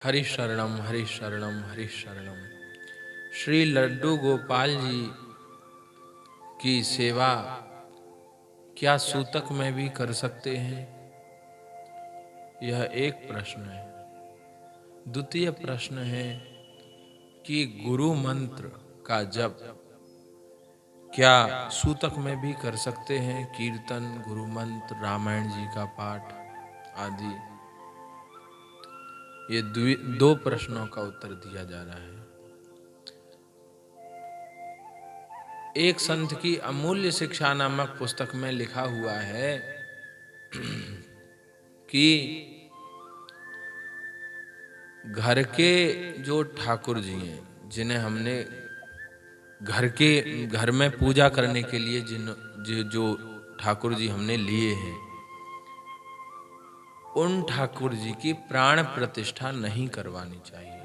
हरि शरणम हरि शरणम हरि शरणम। श्री लड्डू गोपाल जी की सेवा क्या सूतक में भी कर सकते हैं? यह एक प्रश्न है। द्वितीय प्रश्न है कि गुरु मंत्र का जप क्या सूतक में भी कर सकते हैं? कीर्तन, गुरु मंत्र, रामायण जी का पाठ आदि। ये दो प्रश्नों का उत्तर दिया जा रहा है। एक संत की अमूल्य शिक्षा नामक पुस्तक में लिखा हुआ है कि घर के जो ठाकुर जी हैं, जिन्हें हमने घर में पूजा करने के लिए जो ठाकुर जी हमने लिए हैं, उन ठाकुर जी की प्राण प्रतिष्ठा नहीं करवानी चाहिए।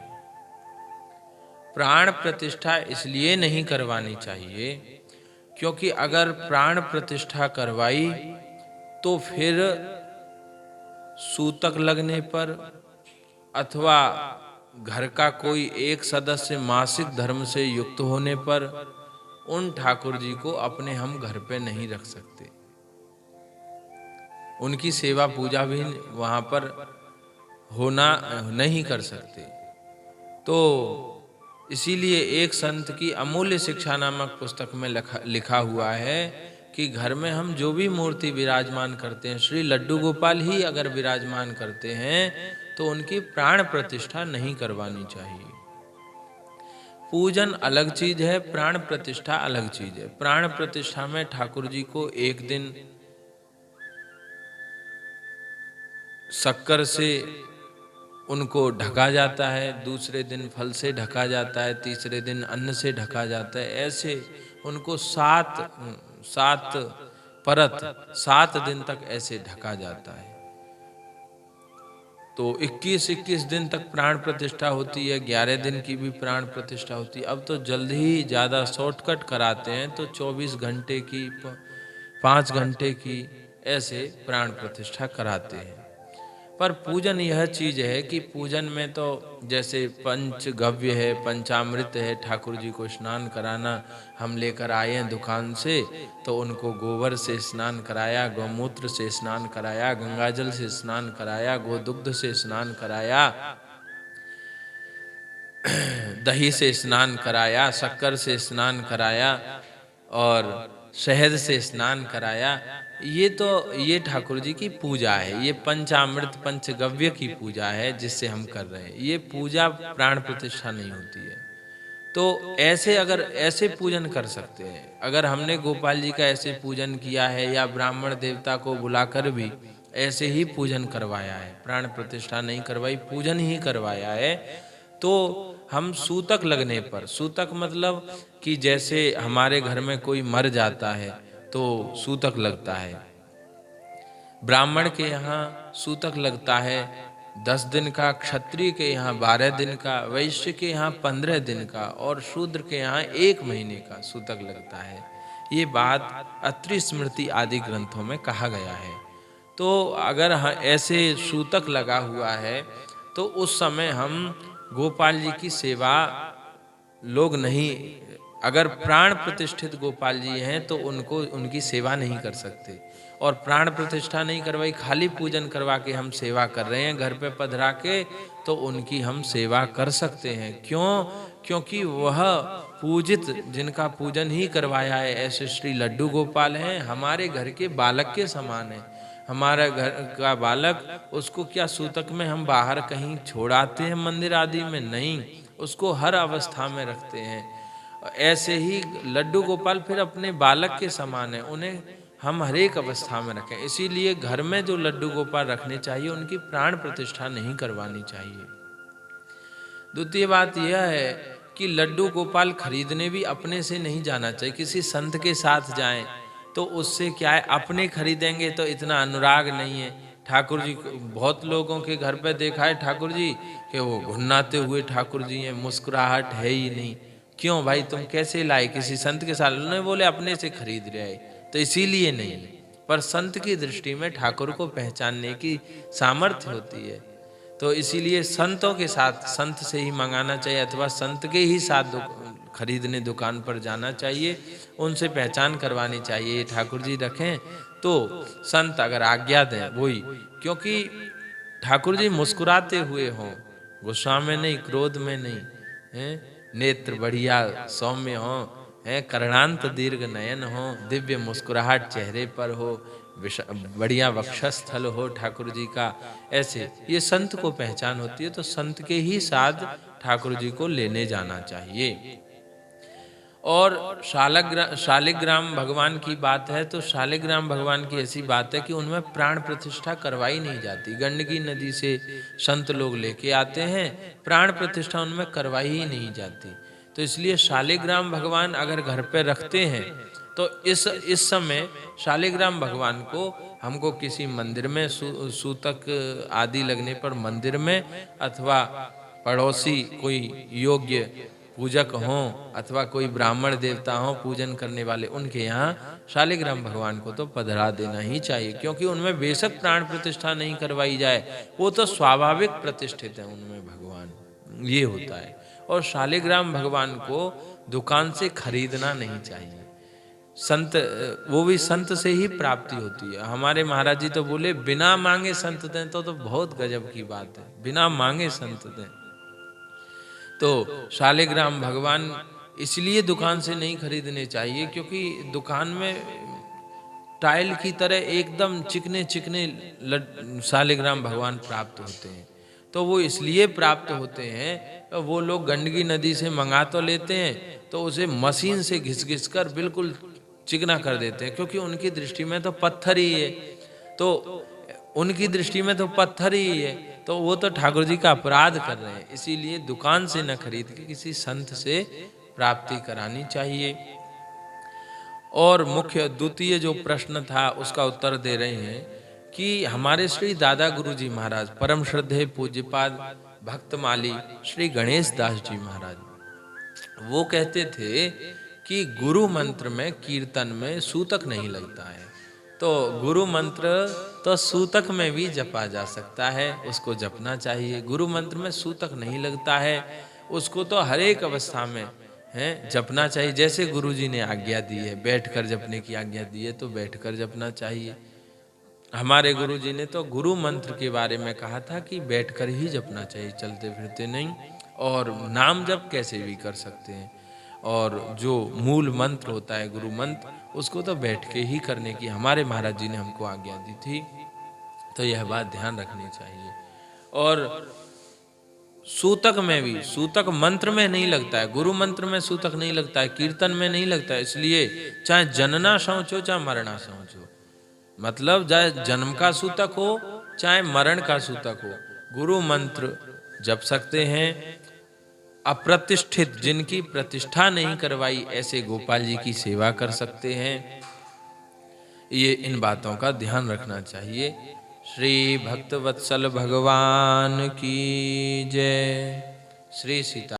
प्राण प्रतिष्ठा इसलिए नहीं करवानी चाहिए क्योंकि अगर प्राण प्रतिष्ठा करवाई तो फिर सूतक लगने पर अथवा घर का कोई एक सदस्य मासिक धर्म से युक्त होने पर उन ठाकुर जी को अपने हम घर पे नहीं रख सकते। उनकी सेवा पूजा भी वहां पर होना नहीं कर सकते। तो इसीलिए एक संत की अमूल्य शिक्षा नामक पुस्तक में लिखा हुआ है कि घर में हम जो भी मूर्ति विराजमान करते हैं, श्री लड्डू गोपाल ही अगर विराजमान करते हैं तो उनकी प्राण प्रतिष्ठा नहीं करवानी चाहिए। पूजन अलग चीज है, प्राण प्रतिष्ठा अलग चीज है। प्राण प्रतिष्ठा में ठाकुर जी को एक दिन शक्कर से उनको ढका जाता है, दूसरे दिन फल से ढका जाता है, तीसरे दिन अन्न से ढका जाता है। ऐसे उनको सात परत 7 दिन तक ऐसे ढका जाता है। तो 21 दिन तक प्राण प्रतिष्ठा होती है, 11 दिन की भी प्राण प्रतिष्ठा होती है। अब तो जल्द ही ज़्यादा शॉर्टकट कराते हैं तो 24 घंटे की, 5 घंटे की ऐसे प्राण प्रतिष्ठा कराते हैं। पर पूजन यह चीज है कि पूजन में तो जैसे पंचगव्य है, पंचामृत है, ठाकुर जी को स्नान कराना। हम लेकर आए हैं दुकान से तो उनको गोबर से स्नान कराया, गौमूत्र से स्नान कराया, गंगाजल से स्नान कराया, गोदुग्ध से स्नान कराया, दही से स्नान कराया, शक्कर से स्नान कराया और शहद से स्नान कराया। ये ठाकुर जी की पूजा है। ये पंचामृत पंचगव्य की पूजा है जिससे हम कर रहे हैं। ये पूजा प्राण प्रतिष्ठा नहीं होती है। तो ऐसे अगर ऐसे पूजन कर सकते हैं, अगर हमने गोपाल जी का ऐसे पूजन किया है या ब्राह्मण देवता को बुलाकर भी ऐसे ही पूजन करवाया है, प्राण प्रतिष्ठा नहीं करवाई, पूजन ही करवाया है, तो हम सूतक लगने पर, सूतक मतलब कि जैसे हमारे घर में कोई मर जाता है तो सूतक लगता है। ब्राह्मण के यहाँ सूतक लगता है 10 दिन का, क्षत्रिय के यहाँ 12 दिन का, वैश्य के यहाँ 15 दिन का और शूद्र के यहाँ 1 महीने का सूतक लगता है। ये बात अत्रि स्मृति आदि ग्रंथों में कहा गया है। तो अगर ऐसे सूतक लगा हुआ है तो उस समय हम गोपाल जी की सेवा लोग नहीं, अगर प्राण प्रतिष्ठित गोपाल जी हैं तो उनको उनकी सेवा नहीं कर सकते। और प्राण प्रतिष्ठा नहीं करवाई, खाली पूजन करवा के हम सेवा कर रहे हैं घर पे पधरा के, तो उनकी हम सेवा कर सकते हैं। क्यों? क्योंकि वह पूजित, जिनका पूजन ही करवाया है, ऐसे श्री लड्डू गोपाल हैं, हमारे घर के बालक के समान है। हमारा घर का बालक, उसको क्या सूतक में हम बाहर कहीं छोड़ाते हैं मंदिर आदि में? नहीं, उसको हर अवस्था में रखते हैं। ऐसे ही लड्डू गोपाल फिर अपने बालक के समान है, उन्हें हम हर एक अवस्था में रखें। इसीलिए घर में जो लड्डू गोपाल रखने चाहिए उनकी प्राण प्रतिष्ठा नहीं करवानी चाहिए। द्वितीय बात यह है कि लड्डू गोपाल खरीदने भी अपने से नहीं जाना चाहिए, किसी संत के साथ जाएं तो उससे क्या है, अपने खरीदेंगे तो इतना अनुराग नहीं है। ठाकुर जी, बहुत लोगों के घर पे देखा है ठाकुर जी कि वो घुन्नाते हुए ठाकुर जी हैं, मुस्कुराहट है ही नहीं। क्यों भाई, तुम कैसे लाए? किसी संत के साथ? उन्होंने बोले अपने से खरीद रहे आए, तो इसीलिए नहीं। पर संत की दृष्टि में ठाकुर को पहचानने की सामर्थ्य होती है। तो इसीलिए संतों के साथ, संत से ही मंगाना चाहिए अथवा संत के ही साथ खरीदने दुकान पर जाना चाहिए, उनसे पहचान करवानी चाहिए। ये ठाकुर जी रखें तो संत अगर आज्ञा दें वही, क्योंकि ठाकुर जी मुस्कुराते हुए हों, गुस्सा में नहीं, क्रोध में नहीं, हैं, नेत्र बढ़िया सौम्य हो, हैं, कर्णांत दीर्घ नयन हो, दिव्य मुस्कुराहट चेहरे पर हो, बढ़िया वक्षस्थल हो ठाकुर जी का, ऐसे ये संत को पहचान होती है। तो संत के ही साथ ठाकुर जी को लेने जाना चाहिए। और शालिग्राम भगवान की बात है तो शालिग्राम भगवान की ऐसी बात है कि उनमें प्राण प्रतिष्ठा करवाई नहीं जाती। गंडकी नदी से संत लोग लेके आते हैं, प्राण प्रतिष्ठा उनमें करवाई ही नहीं जाती। तो इसलिए शालिग्राम भगवान अगर घर पे रखते हैं तो इस समय शालिग्राम भगवान को हमको किसी मंदिर में सूतक आदि लगने पर मंदिर में, अथवा पड़ोसी कोई योग्य पूजक हों अथवा कोई ब्राह्मण देवता हों पूजन करने वाले, उनके यहाँ शालिग्राम भगवान को तो पधरा देना ही चाहिए, क्योंकि उनमें बेशक प्राण प्रतिष्ठा नहीं करवाई जाए, वो तो स्वाभाविक प्रतिष्ठित है उनमें भगवान, ये होता है। और शालिग्राम भगवान को दुकान से खरीदना नहीं चाहिए, संत, वो भी संत से ही प्राप्ति होती है। हमारे महाराज जी तो बोले बिना मांगे संत दें तो बहुत गजब की बात है, बिना मांगे संत दें। तो शालिग्राम भगवान इसलिए दुकान से नहीं खरीदने चाहिए क्योंकि दुकान में टाइल की तरह एकदम चिकने चिकने शालिग्राम भगवान प्राप्त होते हैं। तो वो इसलिए प्राप्त होते हैं, वो लोग गंडकी नदी से मंगा तो लेते हैं तो उसे मशीन से घिस घिस कर बिल्कुल चिकना कर देते हैं, क्योंकि उनकी दृष्टि में तो पत्थर ही है, तो उनकी दृष्टि में तो पत्थर ही है, तो वो तो ठाकुर जी का अपराध कर रहे हैं। इसीलिए दुकान से न खरीद के किसी संत से प्राप्ति करानी चाहिए। और मुख्य द्वितीय जो प्रश्न था उसका उत्तर दे रहे हैं कि हमारे श्री दादा गुरु जी महाराज परम श्रद्धेय पूज्यपाद भक्तमाली श्री गणेश दास जी महाराज, वो कहते थे कि गुरु मंत्र में, कीर्तन में सूतक नहीं लगता है। तो गुरु मंत्र तो सूतक में भी जपा जा सकता है, उसको जपना चाहिए। गुरु मंत्र में सूतक नहीं लगता है, उसको तो हर एक अवस्था में है जपना चाहिए। जैसे गुरु जी ने आज्ञा दी है, बैठकर जपने की आज्ञा दी है तो बैठकर जपना चाहिए। हमारे गुरु जी ने तो गुरु मंत्र के बारे में कहा था कि बैठकर ही जपना चाहिए, चलते फिरते नहीं। और नाम जप कैसे भी कर सकते हैं, और जो मूल मंत्र होता है गुरु मंत्र, उसको तो बैठ के ही करने की हमारे महाराज जी ने हमको आज्ञा दी थी। तो यह बात ध्यान रखनी चाहिए। और सूतक में भी, सूतक मंत्र में नहीं लगता है, गुरु मंत्र में सूतक नहीं लगता है, कीर्तन में नहीं लगता है। इसलिए चाहे जनना शौच हो चाहे मरना शौच हो, मतलब चाहे जन्म का सूतक हो चाहे मरण का सूतक हो, गुरु मंत्र जप सकते हैं। अप्रतिष्ठित, जिनकी प्रतिष्ठा नहीं करवाई, ऐसे गोपाल जी की सेवा कर सकते हैं। ये इन बातों का ध्यान रखना चाहिए। श्री भक्तवत्सल भगवान की जय। श्री सीता।